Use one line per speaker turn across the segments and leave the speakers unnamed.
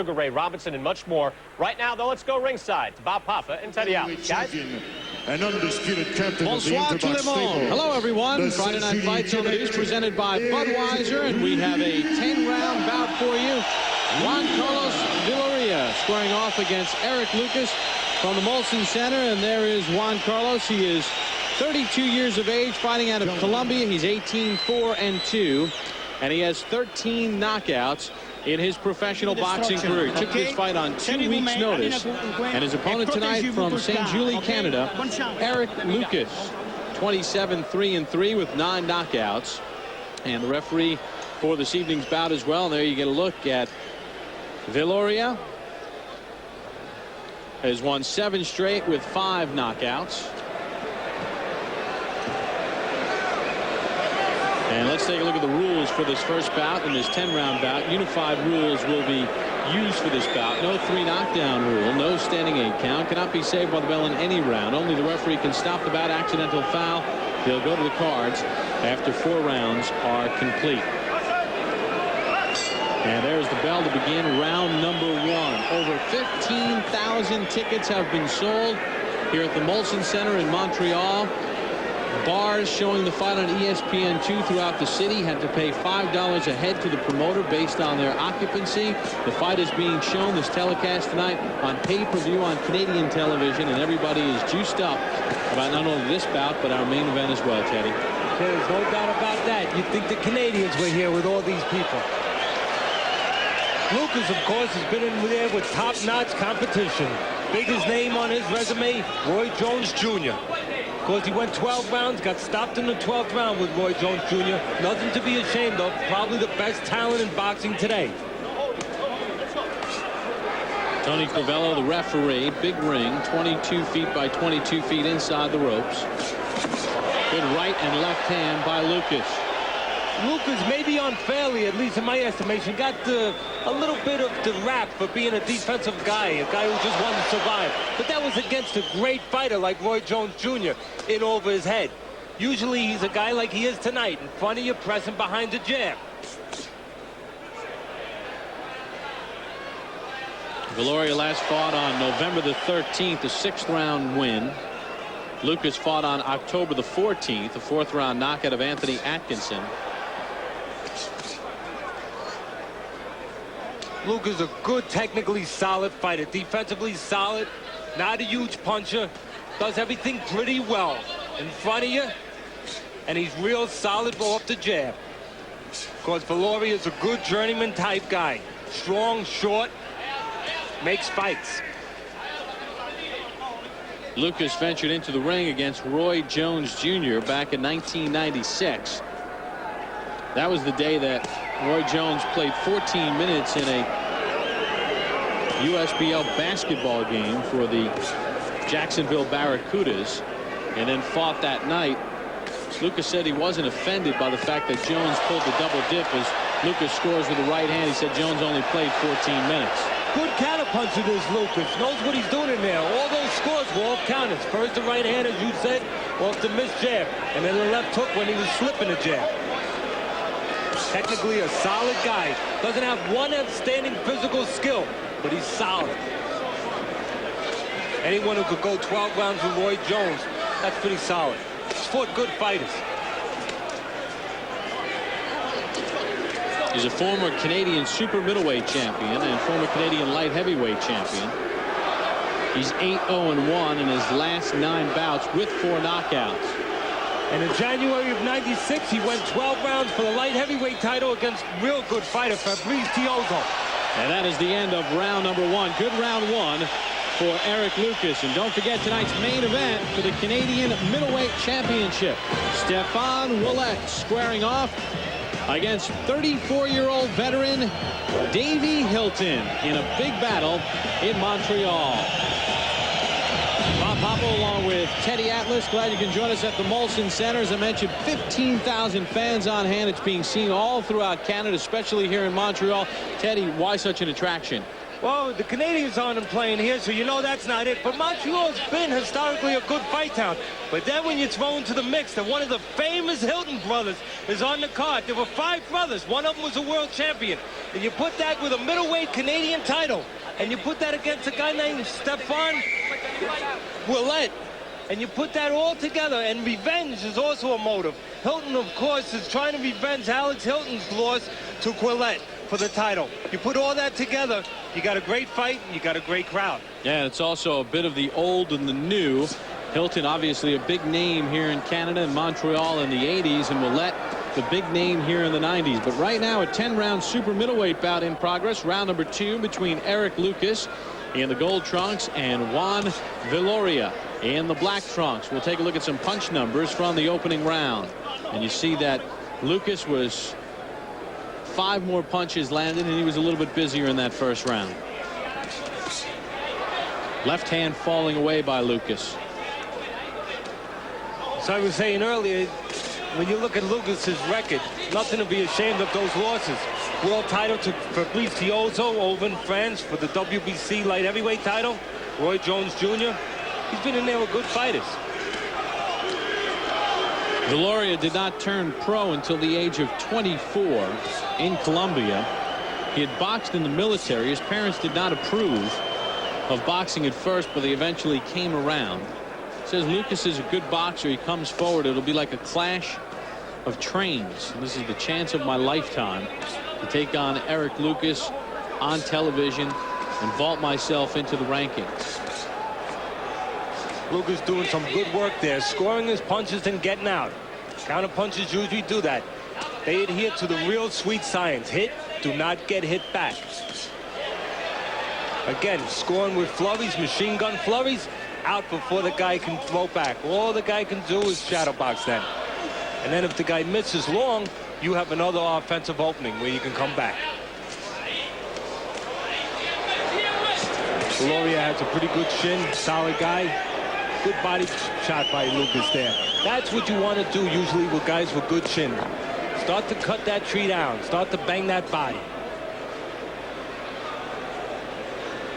Sugar Ray Robinson, and much more. Right now, though, let's go ringside to Bob Papa and Teddy Allen. Guys?
An undisputed captain
Bonsoir
of the
tout le monde. Hello, everyone. Friday Night Fights on the news presented by Budweiser, and we have a 10-round bout for you. Juan Carlos Viloria squaring off against Éric Lucas from the Molson Center, and there is Juan Carlos. He is 32 years of age, fighting out of Colombia. He's 18-4-2, and he has 13 knockouts in his professional boxing career. He took this fight on 2 weeks' notice, and his opponent tonight from St. Julie, Canada, Éric Lucas, 27-3-3 with 9 knockouts, and the referee for this evening's bout as well. And there you get a look at Viloria. Has won 7 straight with 5 knockouts. And let's take a look at the rules for this first bout in this 10-round bout. Unified rules will be used for this bout. No 3 knockdown rule, no standing 8 count, cannot be saved by the bell in any round. Only the referee can stop the bout. Accidental foul, he'll go to the cards after 4 rounds are complete. And there's the bell to begin round number 1. Over 15,000 tickets have been sold here at the Molson Center in Montreal. Bars showing the fight on ESPN2 throughout the city had to pay $5 a head to the promoter based on their occupancy. The fight is being shown, this telecast tonight, on pay-per-view on Canadian television, and everybody is juiced up about not only this bout but our main event as well, Teddy.
There's no doubt about that. You'd think the Canadians were here with all these people. Lucas, of course, has been in there with top-notch competition. Biggest name on his resume, Roy Jones Jr. Of course, he went 12 rounds, got stopped in the 12th round with Roy Jones Jr. Nothing to be ashamed of. Probably the best talent in boxing today.
Tony Crivello, the referee. Big ring, 22 feet by 22 feet inside the ropes. Good right and left hand by Lucas.
Lucas, maybe unfairly, at least in my estimation, got a little bit of the rap for being a defensive guy, a guy who just wanted to survive. But that was against a great fighter like Roy Jones Jr. in over his head. Usually he's a guy like he is tonight, in front of you, pressing behind the jab.
Viloria last fought on November the 13th, a 6th round win. Lucas fought on October the 14th, a 4th round knockout of Anthony Atkinson.
Lucas, a good, technically solid fighter, defensively solid, not a huge puncher, does everything pretty well in front of you, and he's real solid off the jab. Of course, Viloria is a good journeyman type guy, strong, short, makes fights.
Lucas ventured into the ring against Roy Jones Jr. back in 1996. That was the day that Roy Jones played 14 minutes in a USBL basketball game for the Jacksonville Barracudas, and then fought that night. Lucas said he wasn't offended by the fact that Jones pulled the double dip as Lucas scores with the right hand. He said Jones only played 14 minutes.
Good counterpuncher, this Lucas. Knows what he's doing in there. All those scores were all counters. First the right hand, as you said, off the missed jab, and then the left hook when he was slipping a jab. Technically a solid guy. Doesn't have one outstanding physical skill, but he's solid. Anyone who could go 12 rounds with Roy Jones, that's pretty solid. He's fought good fighters.
He's a former Canadian super middleweight champion and former Canadian light heavyweight champion. He's 8-0-1 in his last 9 bouts with 4 knockouts.
And in January of '96, he went 12 rounds for the light heavyweight title against real good fighter Fabrice Tiozzo.
And that is the end of round number 1. Good round 1 for Éric Lucas. And don't forget tonight's main event for the Canadian Middleweight Championship. Stéphane Ouellet squaring off against 34-year-old veteran Davey Hilton in a big battle in Montreal. Bob Papa along with Teddy Atlas. Glad you can join us at the Molson Center. As I mentioned, 15,000 fans on hand. It's being seen all throughout Canada, especially here in Montreal. Teddy, why such an attraction?
Well, the Canadians aren't playing here, so you know that's not it. But Montreal's been historically a good fight town. But then when you throw into the mix that one of the famous Hilton brothers is on the card, there were 5 brothers. One of them was a world champion. And you put that with a middleweight Canadian title, and you put that against a guy named Stefan Willett, and you put that all together, and revenge is also a motive. Hilton, of course, is trying to revenge Alex Hilton's loss to Quillette for the title. You put all that together, you got a great fight, and you got a great crowd.
Yeah, it's also a bit of the old and the new. Hilton, obviously a big name here in Canada and Montreal in the 80s, and Willette, the big name here in the 90s. But right now, a 10-round super middleweight bout in progress. Round number 2 between Eric Lucas in the gold trunks and Juan Viloria in the black trunks. We'll take a look at some punch numbers from the opening round. And you see that Lucas was 5 more punches landed, and he was a little bit busier in that first round. Left hand falling away by Lucas.
So I was saying earlier, when you look at Lucas's record, nothing to be ashamed of those losses. World title to Fabrizioso over in France for the WBC light heavyweight title. Roy Jones Jr. He's been in there with good fighters.
Viloria did not turn pro until the age of 24 in Colombia. He had boxed in the military. His parents did not approve of boxing at first, but they eventually came around. Says Lucas is a good boxer. He comes forward. It'll be like a clash of trains. And this is the chance of my lifetime to take on Eric Lucas on television and vault myself into the rankings.
Lucas doing some good work there, scoring his punches and getting out. Counter punches usually do that. They adhere to the real sweet science. Hit, do not get hit back. Again, scoring with flurries, machine gun flurries, out before the guy can throw back. All the guy can do is shadow box then. And then if the guy misses long, you have another offensive opening where you can come back. Viloria has a pretty good shin, solid guy. Good body shot by Lucas there. That's what you want to do usually with guys with good chin. Start to cut that tree down. Start to bang that body.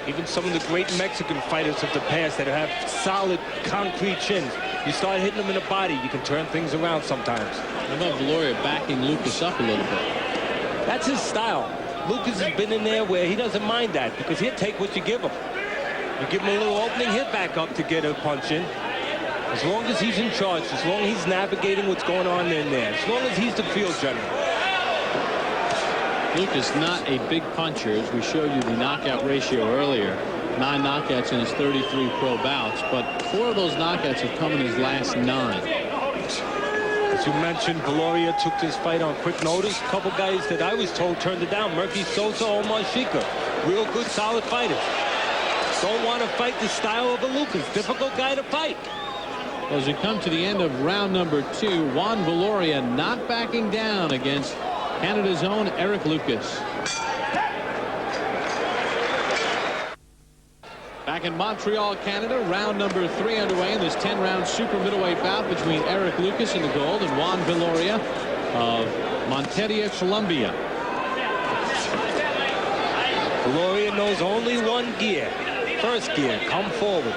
Even some of the great Mexican fighters of the past that have solid concrete chins, you start hitting them in the body, you can turn things around sometimes.
How about Viloria backing Lucas up a little bit?
That's his style. Lucas has been in there where he doesn't mind that because he'll take what you give him. You give him a little opening, he'll back up to get a punch in. As long as he's in charge, as long as he's navigating what's going on in there, as long as he's the field general.
Lucas not a big puncher, as we showed you the knockout ratio earlier. 9 knockouts in his 33 pro bouts, but 4 of those knockouts have come in his last 9.
As you mentioned, Viloria took this fight on quick notice. A couple guys that I was told turned it down. Murphy Sosa, Omar Shika. Real good, solid fighters. Don't want to fight the style of a Lucas. Difficult guy to fight.
Well, as we come to the end of round number 2, Juan Viloria not backing down against Canada's own Eric Lucas. Back in Montreal, Canada, round number 3 underway in this 10-round super middleweight bout between Eric Lucas in the gold and Juan Viloria of Monteria, Colombia.
Viloria knows only one gear. First gear, come forward.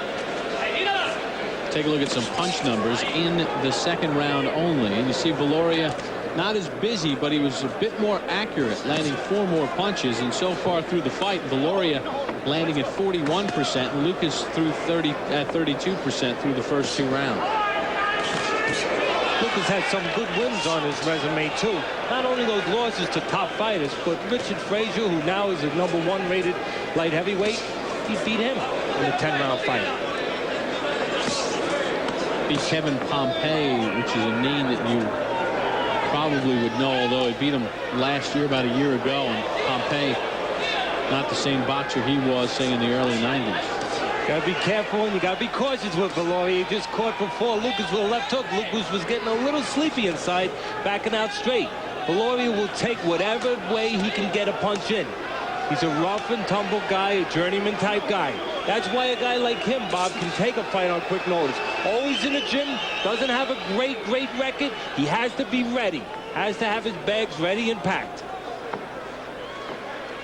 Take a look at some punch numbers in the second round only. And you see Viloria not as busy, but he was a bit more accurate, landing 4 more punches. And so far through the fight, Viloria landing at 41%, and Lucas threw 32% through the first 2 rounds.
Lucas had some good wins on his resume, too. Not only those losses to top fighters, but Richard Frazier, who now is a #1 rated light heavyweight, he beat him in a 10-round fight.
Beat Kevin Pompey, which is a name that you probably would know, although he beat him last year, about a year ago, and Pompey, not the same boxer he was, say, in the early 90s.
Got to be careful, and you got to be cautious with Viloria. He just caught before Lucas with a left hook. Lucas was getting a little sleepy inside, backing out straight. Viloria will take whatever way he can get a punch in. He's a rough and tumble guy, a journeyman type guy. That's why a guy like him, Bob, can take a fight on quick notice. Always in the gym, doesn't have a great record. He has to be ready, has to have his bags ready and packed.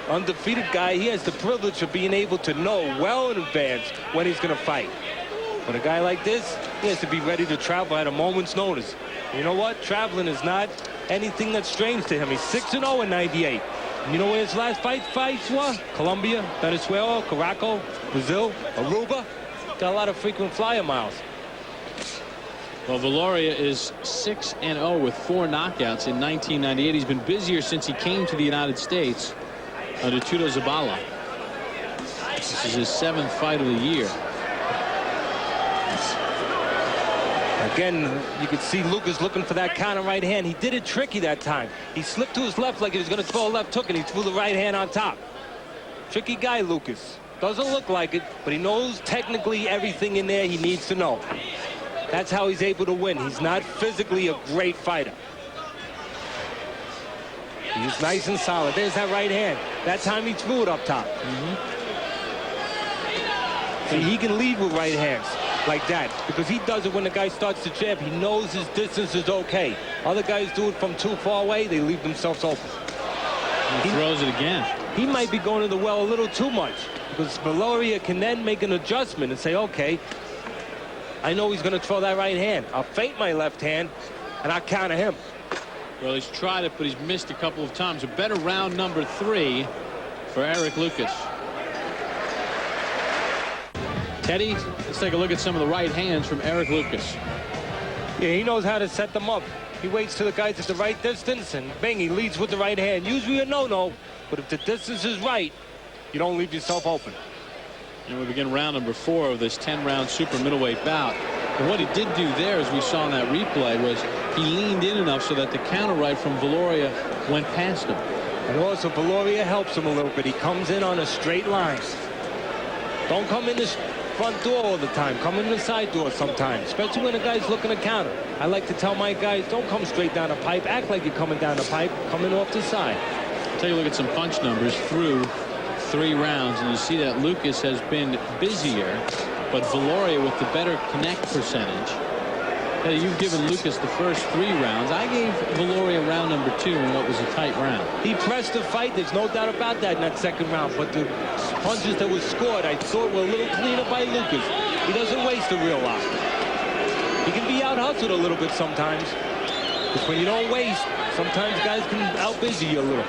Undefeated guy, he has the privilege of being able to know well in advance when he's going to fight. But a guy like this, he has to be ready to travel at a moment's notice. You know what? Traveling is not anything that's strange to him. He's 6-0 in 98. And you know where his last fights were? Colombia, Venezuela, Caracas, Brazil, Aruba. Got a lot of frequent flyer miles.
Well, Viloria is 6-0 with 4 knockouts in 1998. He's been busier since he came to the United States under Tudo Zabala. This is his 7th fight of the year.
Again, you could see Lucas looking for that counter right hand. He did it tricky that time. He slipped to his left like he was going to throw a left hook, and he threw the right hand on top. Tricky guy, Lucas. Doesn't look like it, but he knows technically everything in there he needs to know. That's how he's able to win. He's not physically a great fighter. He's nice and solid. There's that right hand. That time he threw it up top. See, he can lead with right hands like that because he does it when the guy starts to jab. He knows his distance is okay. Other guys do it from too far away. They leave themselves open.
He throws it again.
He might be going to the well a little too much because Viloria can then make an adjustment and say, okay, I know he's going to throw that right hand. I'll feint my left hand and I'll counter him.
Well, he's tried it, but he's missed a couple of times. A better round number 3 for Eric Lucas. Teddy, let's take a look at some of the right hands from Eric Lucas.
Yeah, he knows how to set them up. He waits till the guy's at the right distance, and bang, he leads with the right hand. Usually a no-no, but if the distance is right, you don't leave yourself open.
And we begin round number 4 of this 10-round super middleweight bout. And what he did do there, as we saw in that replay, was he leaned in enough so that the counter right from Viloria went past him.
And also, Viloria helps him a little bit. He comes in on a straight line. Don't come in this front door all the time. Come in the side door sometimes, especially when a guy's looking to counter. I like to tell my guys, don't come straight down the pipe. Act like you're coming down the pipe. Come in off the side.
Take a look at some punch numbers through 3 rounds, and you see that Lucas has been busier, but Viloria with the better connect percentage. Hey, you've given Lucas the first 3 rounds. I gave Viloria round number 2 in what was a tight round.
He pressed the fight. There's no doubt about that in that second round. But the punches that were scored, I thought were a little cleaner by Lucas. He doesn't waste a real lot. He can be out-hustled a little bit sometimes. Because when you don't waste, sometimes guys can out-busy you a little.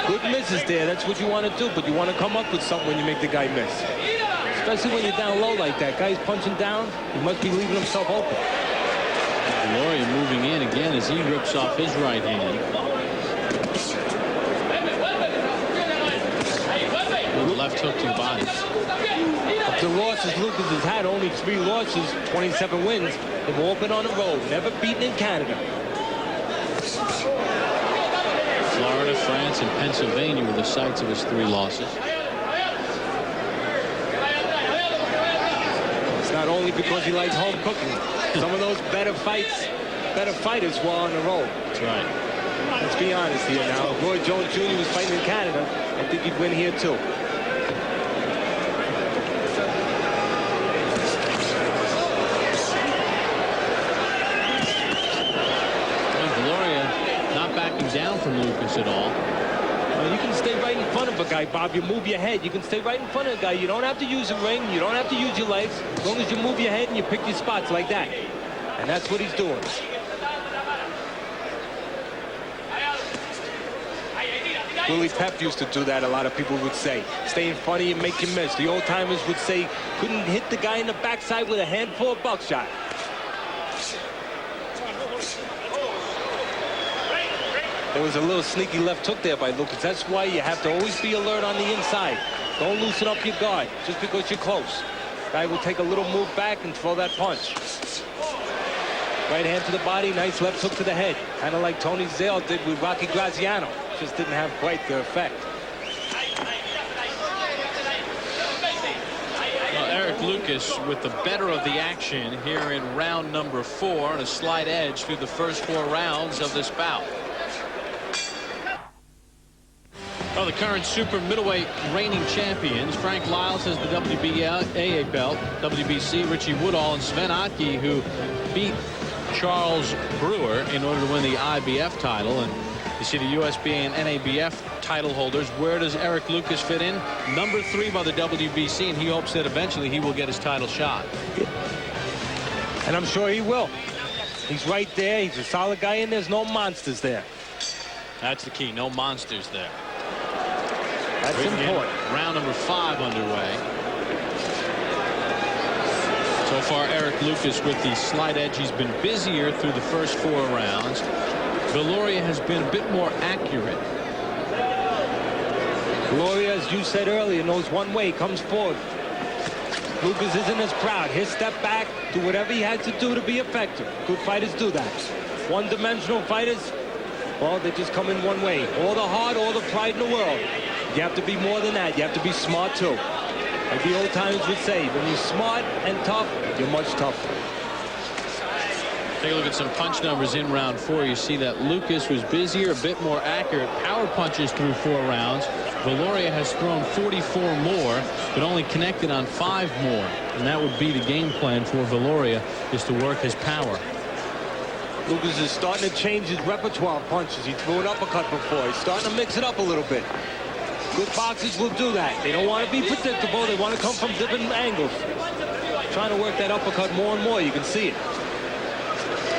Good misses there. That's what you want to do. But you want to come up with something when you make the guy miss. Especially when you're down low like that. Guy's punching down. He must be leaving himself open.
Viloria moving in again as he rips off his right hand. With left hook to the body.
Of the losses Lucas has had, only 3 losses, 27 wins. They've all been on the road. Never beaten in Canada.
Florida, France, and Pennsylvania were the sites of his 3 losses.
It's not only because he likes home cooking. Some of those better fighters were on the road.
That's right.
Let's be honest here now. If Roy Jones Jr. was fighting in Canada, I think he'd win here too.
Down from Lucas at all.
You can stay right in front of a guy, Bob. You move your head. You can stay right in front of a guy. You don't have to use a ring. You don't have to use your legs. As long as you move your head and you pick your spots like that. And that's what he's doing. Willie Pep used to do that, a lot of people would say. Stay in front of you and make you miss. The old-timers would say, couldn't hit the guy in the backside with a handful of buckshot. There was a little sneaky left hook there by Lucas. That's why you have to always be alert on the inside. Don't loosen up your guard just because you're close. Guy will take a little move back and throw that punch. Right hand to the body, nice left hook to the head. Kind of like Tony Zale did with Rocky Graziano. Just didn't have quite the effect.
Well, Eric Lucas with the better of the action here in round number 4 and a slight edge through the first 4 rounds of this bout. Well, the current super middleweight reigning champions, Frank Lyles has the WBA belt, WBC, Richie Woodall and Sven Otke, who beat Charles Brewer in order to win the IBF title. And you see the USBA and NABF title holders. Where does Eric Lucas fit in? Number 3 by the WBC, and he hopes that eventually he will get his title shot.
And I'm sure he will. He's right there. He's a solid guy, and there's no monsters there.
That's the key. No monsters there.
That's important.
Round number 5 underway. So far, Eric Lucas with the slight edge. He's been busier through the first 4 rounds. Viloria has been a bit more accurate.
Viloria, as you said earlier, knows one way, comes forward. Lucas isn't as proud. He'll step back, do whatever he has to do to be effective. Good fighters do that. One-dimensional fighters, well, they just come in one way. All the heart, all the pride in the world. You have to be more than that. You have to be smart, too. Like the old timers would say, when you're smart and tough, you're much tougher.
Take a look at some punch numbers in round 4. You see that Lucas was busier, a bit more accurate. Power punches through 4 rounds. Viloria has thrown 44 more, but only connected on 5 more. And that would be the game plan for Viloria, is to work his power.
Lucas is starting to change his repertoire of punches. He threw an uppercut before. He's starting to mix it up a little bit. Good boxers will do that. They don't want to be predictable. They want to come from different angles. Trying to work that uppercut more and more. You can see it.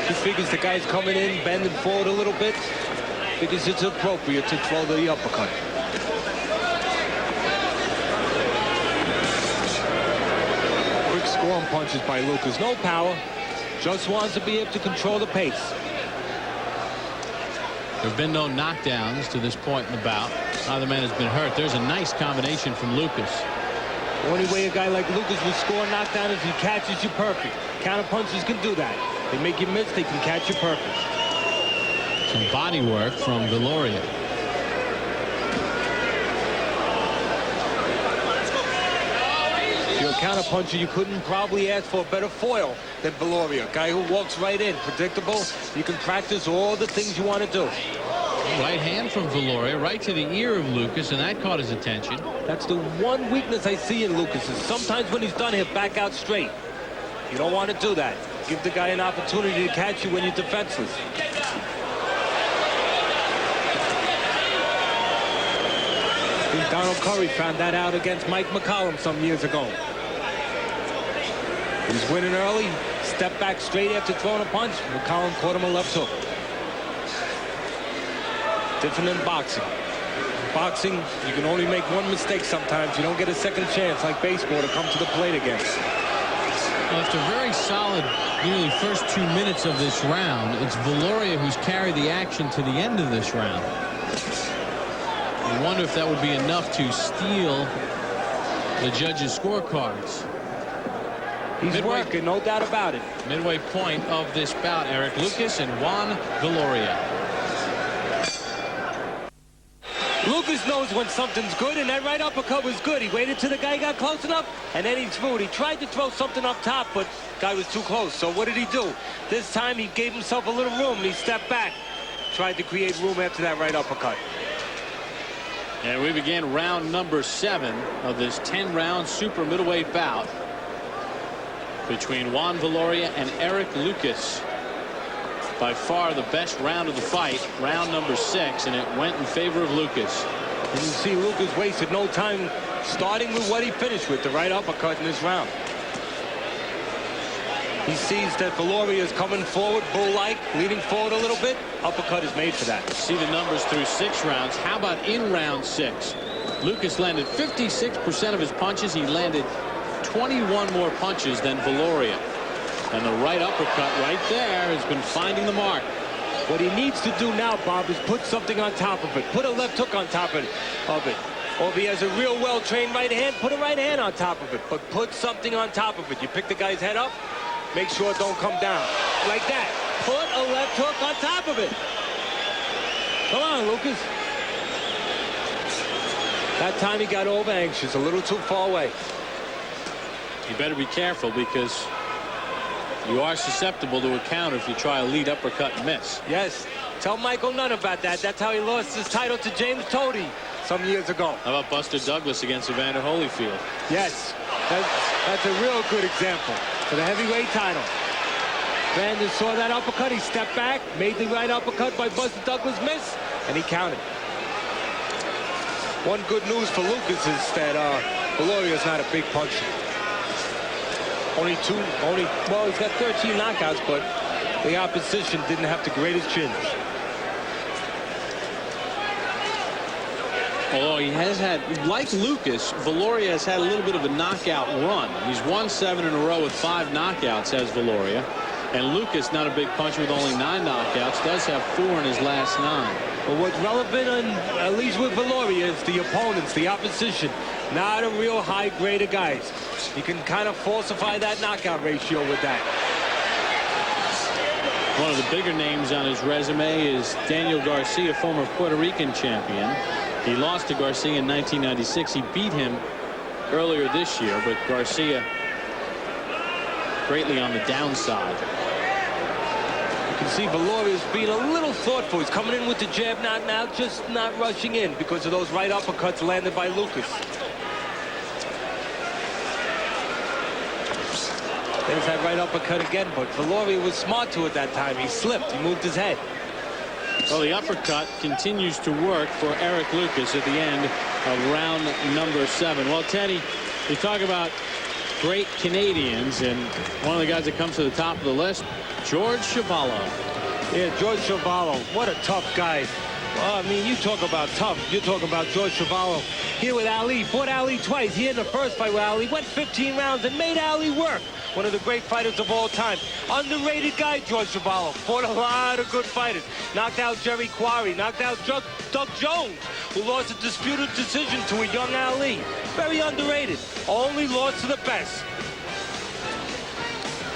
He figures the guy's coming in, bending forward a little bit. Figures it's appropriate to throw the uppercut. Quick scoring punches by Lucas. No power. Just wants to be able to control the pace.
There have been no knockdowns to this point in the bout. Neither man has been hurt. There's a nice combination from Lucas.
The only way a guy like Lucas will score a knockdown is he catches you perfect. Counter punches can do that. They make you miss, they can catch you perfect.
Some body work from Viloria.
If you're a counter puncher, you couldn't probably ask for a better foil than Viloria. A guy who walks right in, predictable. You can practice all the things you want to do.
Right hand from Viloria, right to the ear of Lucas, and that caught his attention.
That's the one weakness I see in Lucas, is sometimes when he's done, he'll back out straight. You don't want to do that. Give the guy an opportunity to catch you when you're defenseless. I think Donald Curry found that out against Mike McCollum some years ago. He was winning early, stepped back straight after throwing a punch. McCollum caught him a left hook. Different than boxing. Boxing, you can only make one mistake sometimes. You don't get a second chance like baseball to come to the plate again.
Well, after a very solid nearly first 2 minutes of this round, it's Viloria who's carried the action to the end of this round. You wonder if that would be enough to steal the judges' scorecards.
He's working, no doubt about it.
Midway point of this bout, Eric Lucas and Juan Viloria.
Lucas knows when something's good, and that right uppercut was good. He waited till the guy got close enough, and then he threw it. He tried to throw something up top, but the guy was too close. So what did he do? This time he gave himself a little room, and he stepped back. Tried to create room after that right uppercut.
And we begin round number 7 of this 10-round super middleweight bout between Juan Viloria and Eric Lucas. By far the best round of the fight, round number 6, and it went in favor of Lucas.
And you see Lucas wasted no time starting with what he finished with, the right uppercut in this round. He sees that Viloria is coming forward, bull-like, leading forward a little bit. Uppercut is made for that.
See the numbers through 6 rounds. How about in round 6? Lucas landed 56% of his punches. He landed 21 more punches than Viloria. And the right uppercut right there has been finding the mark.
What he needs to do now, Bob, is put something on top of it. Put a left hook on top of it. Or if he has a real well-trained right hand, put a right hand on top of it. But put something on top of it. You pick the guy's head up, make sure it don't come down. Like that. Put a left hook on top of it. Come on, Lucas. That time he got over anxious, a little too far away.
You better be careful because you are susceptible to a counter if you try a lead uppercut and miss.
Yes. Tell Michael Nunn about that. That's how he lost his title to James Toney some years ago.
How about Buster Douglas against Evander Holyfield?
Yes. That's a real good example for the heavyweight title. Evander saw that uppercut. He stepped back, made the right uppercut by Buster Douglas miss, and he counted. One good news for Lucas is that Viloria's not a big puncher. Well, he's got 13 knockouts, but the opposition didn't have the greatest chins.
Although he has had, like Lucas, Viloria has had a little bit of a knockout run. He's won 7 in a row with 5 knockouts, has Viloria. And Lucas, not a big puncher with only 9 knockouts, does have 4 in his last 9.
But what's relevant, at least with Viloria, is the opponents, the opposition. Not a real high grade of guys. You can kind of falsify that knockout ratio with that.
One of the bigger names on his resume is Daniel Garcia, former Puerto Rican champion. He lost to Garcia in 1996. He beat him earlier this year, but Garcia greatly on the downside.
You can see Viloria's being a little thoughtful. He's coming in with the jab, just not rushing in because of those right uppercuts landed by Lucas. There's that right uppercut again, but Viloria was smart to it that time. He slipped. He moved his head.
Well, the uppercut continues to work for Eric Lucas at the end of round number 7. Well, Teddy, you talk about great Canadians, and one of the guys that comes to the top of the list, George Chuvalo.
Yeah, George Chuvalo. What a tough guy. Well, I mean, you talk about tough. You're talking about George Chuvalo. Here with Ali. Fought Ali twice. He in the first fight with Ali. Went 15 rounds and made Ali work. One of the great fighters of all time. Underrated guy, George Chuvalo. Fought a lot of good fighters. Knocked out Jerry Quarry. Knocked out Doug Jones, who lost a disputed decision to a young Ali. Very underrated. Only lost to the best.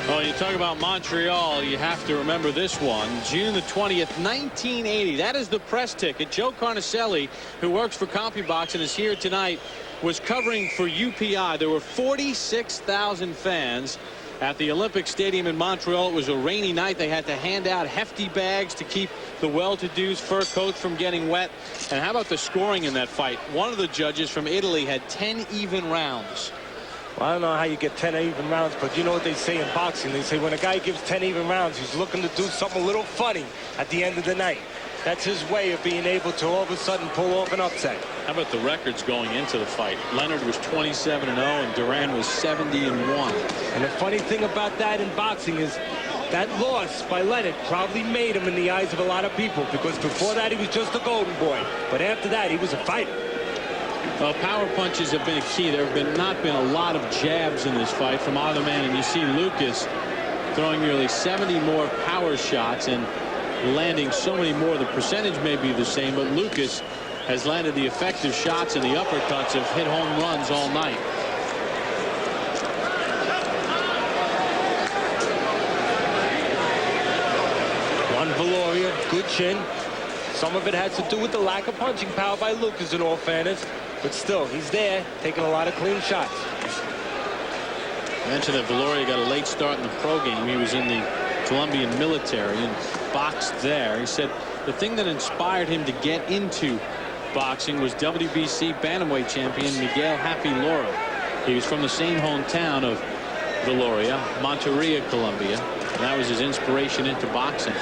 Well, you talk about Montreal, you have to remember this one. June the 20th, 1980. That is the press ticket. Joe Carnicelli, who works for CompuBox and is here tonight, was covering for UPI. There were 46,000 fans at the Olympic Stadium in Montreal. It was a rainy night. They had to hand out hefty bags to keep the well-to-do's fur coats from getting wet. And how about the scoring in that fight? One of the judges from Italy had 10 even rounds.
Well, I don't know how you get 10 even rounds, but you know what they say in boxing. They say when a guy gives 10 even rounds, he's looking to do something a little funny at the end of the night. That's his way of being able to all of a sudden pull off an upset.
How about the records going into the fight? Leonard was 27-0 and Duran was 70-1.
And the funny thing about that in boxing is that loss by Leonard probably made him in the eyes of a lot of people, because before that he was just a golden boy. But after that he was a fighter.
Well, power punches have been a key. There have not been a lot of jabs in this fight from either man, and you see Lucas throwing nearly 70 more power shots and landing so many more. The percentage may be the same, but Lucas has landed the effective shots, and the uppercuts have hit home runs all night.
Juan Viloria, good chin. Some of it has to do with the lack of punching power by Lucas, in all fairness. But still, he's there, taking a lot of clean shots.
I mentioned that Viloria got a late start in the pro game. He was in the Colombian military and boxed there. He said the thing that inspired him to get into boxing was WBC bantamweight champion Miguel Happy Loro. He was from the same hometown of Viloria, Monteria, Colombia, and that was his inspiration into boxing.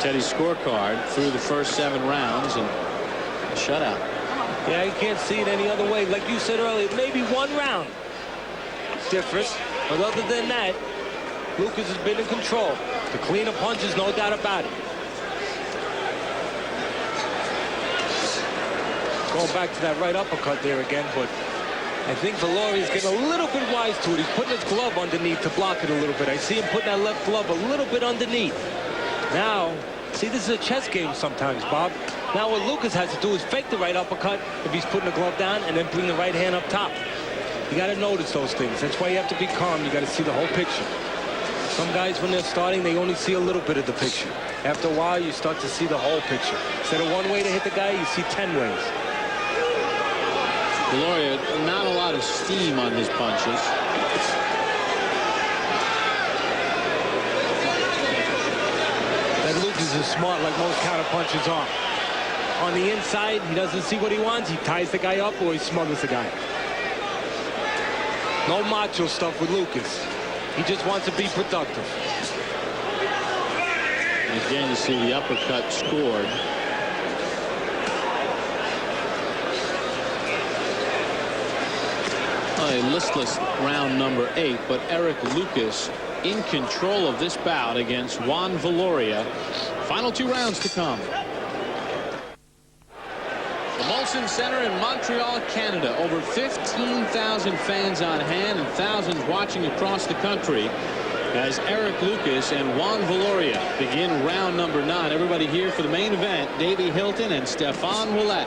Teddy's scorecard through the first 7 rounds and a shutout.
Yeah, you can't see it any other way. Like you said earlier, maybe one round different, but other than that, Lucas has been in control. The cleaner punches, no doubt about it. Going back to that right uppercut there again, but I think Viloria's getting a little bit wise to it. He's putting his glove underneath to block it a little bit. I see him putting that left glove a little bit underneath. Now, see, this is a chess game sometimes, Bob. Now what Lucas has to do is fake the right uppercut if he's putting the glove down, and then bring the right hand up top. You got to notice those things. That's why you have to be calm. You got to see the whole picture. Some guys, when they're starting, they only see a little bit of the picture. After a while, you start to see the whole picture. Instead of one way to hit the guy, you see 10 ways.
Viloria, not a lot of steam on his punches.
That Lucas is smart like most counter punchers are. On the inside, he doesn't see what he wants. He ties the guy up or he smothers the guy. No macho stuff with Lucas. He just wants to be productive.
Again, you see the uppercut scored. A listless round number 8, but Éric Lucas in control of this bout against Juan Viloria. Final 2 rounds to come. The Molson Center in Montreal, Canada. Over 15,000 fans on hand and thousands watching across the country as Éric Lucas and Juan Viloria begin round number 9. Everybody here for the main event, Davey Hilton and Stéphane Ouellet.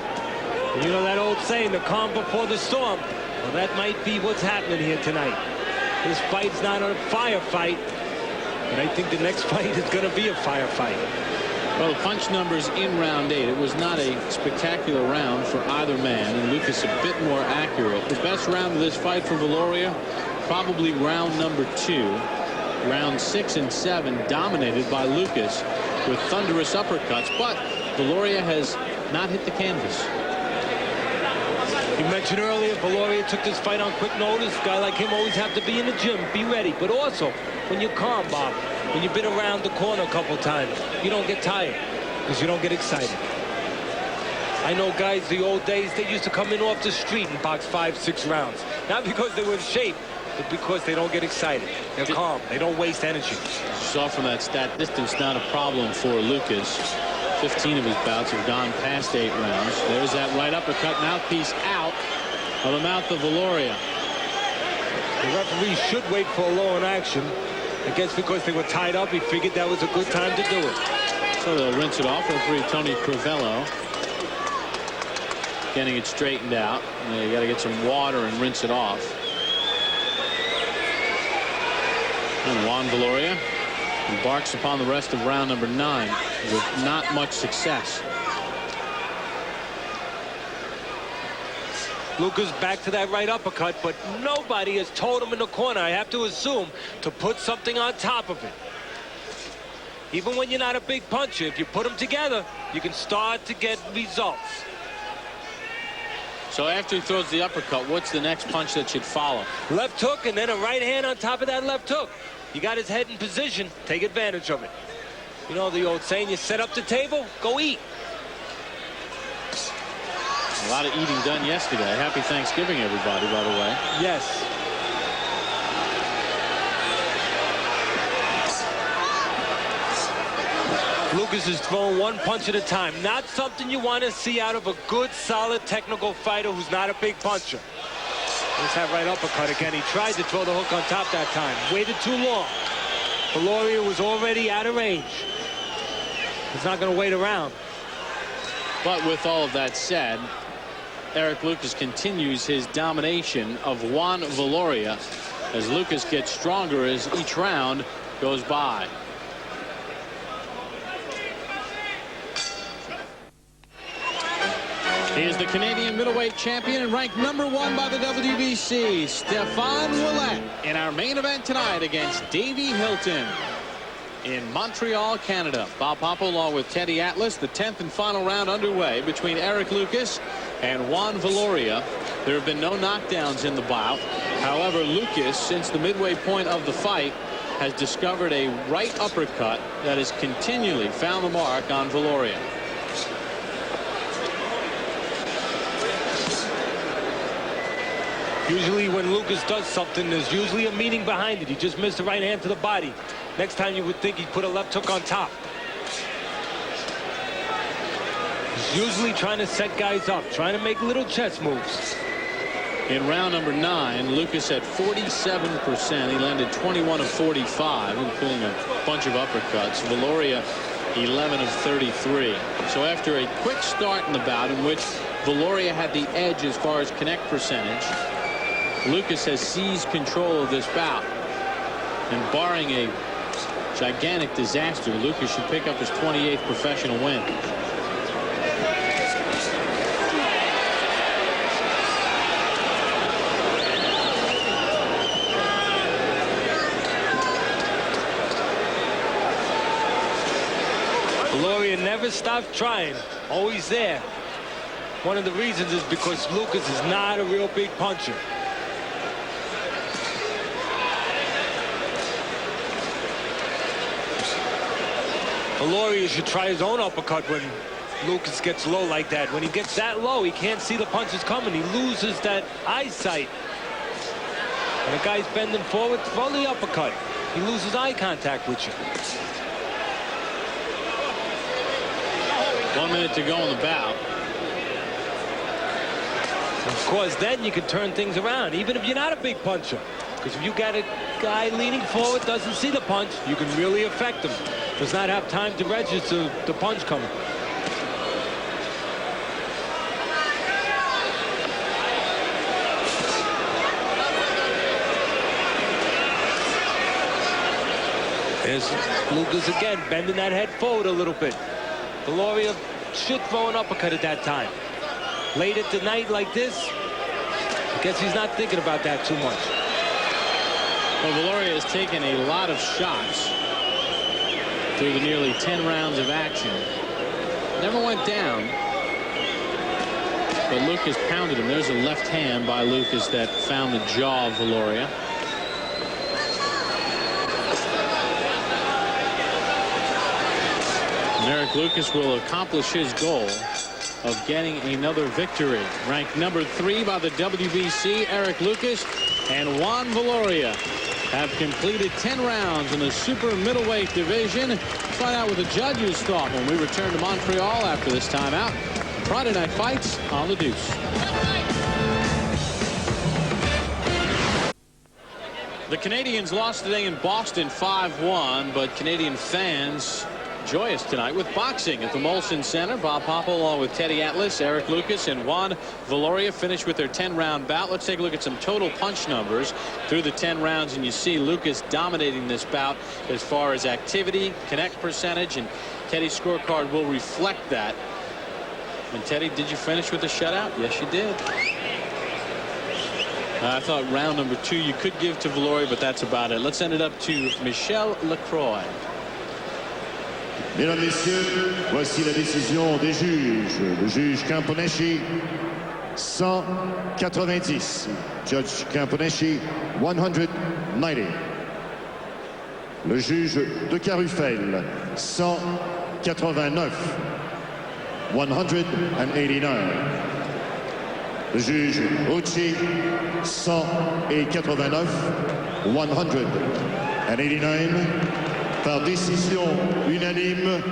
You know that old saying, the calm before the storm. Well, that might be what's happening here tonight. This fight's not a firefight, but I think the next fight is going to be a firefight.
Well, the punch numbers in round 8. It was not a spectacular round for either man, and Lucas a bit more accurate. The best round of this fight for Viloria, probably round number 2. Round 6 and 7 dominated by Lucas with thunderous uppercuts, but Viloria has not hit the canvas.
You mentioned earlier, Viloria took this fight on quick notice. A guy like him always have to be in the gym, be ready. But also, when you're calm, Bob, when you've been around the corner a couple times, you don't get tired because you don't get excited. I know guys the old days, they used to come in off the street and box 5-6 rounds. Not because they were in shape, but because they don't get excited. They're calm. They don't waste energy.
Saw from that stat distance, not a problem for Lucas. 15 of his bouts have gone past 8 rounds. There's that right uppercut, mouthpiece out of the mouth of Viloria.
The referee should wait for a law in action. I guess because they were tied up, he figured that was a good time to do it.
So they'll rinse it off. Referee Tony Crivello getting it straightened out. You got to get some water and rinse it off. And Juan Viloria embarks upon the rest of round number 9 with not much success.
Lucas back to that right uppercut, but nobody has told him in the corner, I have to assume, to put something on top of it. Even when you're not a big puncher, if you put them together, you can start to get results.
So after he throws the uppercut, what's the next punch that should follow?
Left hook and then a right hand on top of that left hook. You got his head in position, take advantage of it. You know the old saying, you set up the table, go eat.
A lot of eating done yesterday. Happy Thanksgiving, everybody, by the way.
Yes. Lucas is throwing one punch at a time. Not something you want to see out of a good, solid, technical fighter who's not a big puncher. There's that right uppercut again. He tried to throw the hook on top that time. Waited too long. Viloria was already out of range. He's not going to wait around.
But with all of that said, Éric Lucas continues his domination of Juan Viloria as Lucas gets stronger as each round goes by. He is the Canadian middleweight champion and ranked #1 by the WBC, Stéphane Ouellet, in our main event tonight against Davey Hilton in Montreal, Canada. Bob Papa along with Teddy Atlas. The 10th and final round underway between Éric Lucas and Juan Viloria. There have been no knockdowns in the bout. However, Lucas, since the midway point of the fight, has discovered a right uppercut that has continually found the mark on Viloria.
Usually when Lucas does something, there's usually a meaning behind it. He just missed the right hand to the body. Next time you would think he'd put a left hook on top. He's usually trying to set guys up, trying to make little chess moves.
In round number 9, Lucas at 47%. He landed 21 of 45, including a bunch of uppercuts. Viloria 11 of 33. So after a quick start in the bout in which Viloria had the edge as far as connect percentage, Lucas has seized control of this bout. And barring a gigantic disaster, Lucas should pick up his 28th professional win.
Viloria never stopped trying. Always there. One of the reasons is because Lucas is not a real big puncher. Viloria should try his own uppercut when Lucas gets low like that. When he gets that low, he can't see the punches coming. He loses that eyesight. When a guy's bending forward, throw the uppercut. He loses eye contact with you.
1 minute to go in the bout.
Of course, then you can turn things around, even if you're not a big puncher. Because if you got a guy leaning forward, doesn't see the punch, you can really affect him. Does not have time to register the punch coming. There's Lucas again, bending that head forward a little bit. Viloria should throw an uppercut at that time. Late at the night like this, I guess he's not thinking about that too much.
Well, Viloria has taken a lot of shots through the nearly 10 rounds of action. Never went down. But Lucas pounded him. There's a left hand by Lucas that found the jaw of Viloria. And Eric Lucas will accomplish his goal of getting another victory. Ranked number 3 by the WBC, Eric Lucas and Juan Viloria have completed 10 rounds in the super middleweight division. Let's find out what the judges thought when we return to Montreal after this timeout. Friday Night Fights on the Deuce. The Canadians lost today in Boston 5-1, but Canadian fans joyous tonight with boxing at the Molson Center. Bob Popple along with Teddy Atlas, Eric Lucas, and Juan Viloria finished with their 10-round bout. Let's take a look at some total punch numbers through the 10 rounds, and you see Lucas dominating this bout as far as activity, connect percentage, and Teddy's scorecard will reflect that. And Teddy, did you finish with a shutout? Yes, you did. I thought round number 2 you could give to Viloria, but that's about it. Let's send it up to Michel Lacroix.
Mesdames, Messieurs, voici la décision des juges. Le juge Camponeschi, 190. Judge Camponeschi, 190. Le juge de Carufel, 189. 189. Le juge Uchi, 189. 189. Par décision unanime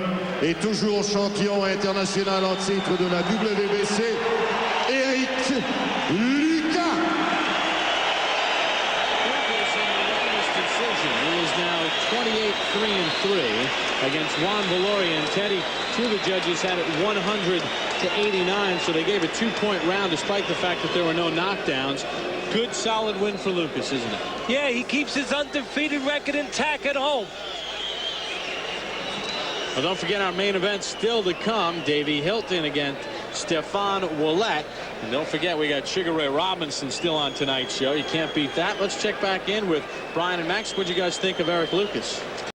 et toujours champion international en titre de la WBC, Éric Lucas.
He is now 28-3-3 against Juan Viloria, and Teddy, 2 of the judges had it 100-89, so they gave a 2-point round despite the fact that there were no knockdowns. Good solid win for Lucas, isn't it?
Yeah, he keeps his undefeated record intact at home.
Well, don't forget our main event still to come. Davey Hilton against Stefan Ouellet. And don't forget we got Sugar Ray Robinson still on tonight's show. You can't beat that. Let's check back in with Brian and Max. What do you guys think of Eric Lucas?